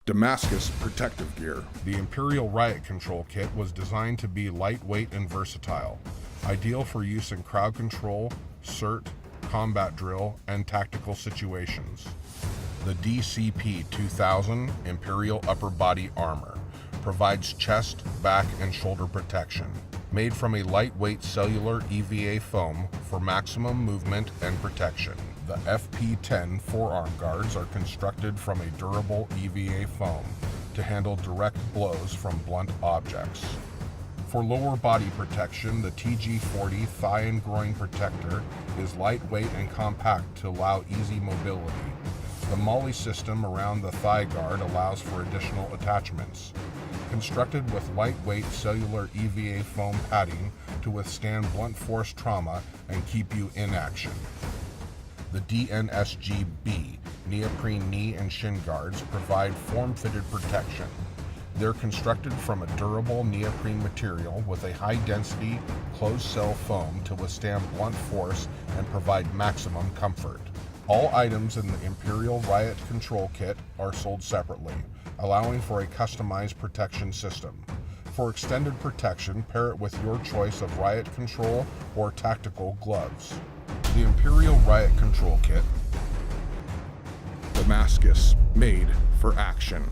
Damascus protective gear. The Imperial Riot control kit was designed to be lightweight and versatile, ideal for use in crowd control, CERT, combat drill, and tactical situations. The DCP-2000 Imperial Upper Body Armor provides chest, back, and shoulder protection. Made from a lightweight cellular EVA foam for maximum movement and protection. The FP-10 forearm guards are constructed from a durable EVA foam to handle direct blows from blunt objects. For lower body protection, the TG-40 thigh and groin protector is lightweight and compact to allow easy mobility. The MOLLE system around the thigh guard allows for additional attachments. Constructed with lightweight cellular EVA foam padding to withstand blunt force trauma and keep you in action. The DNSG-B neoprene knee and shin guards provide form-fitted protection. They're constructed from a durable neoprene material with a high-density closed-cell foam to withstand blunt force and provide maximum comfort. All items in the Imperial Riot control kit are sold separately, allowing for a customized protection system. For extended protection, pair it with your choice of riot control or tactical gloves. The Imperial Riot control kit. Damascus, made for action.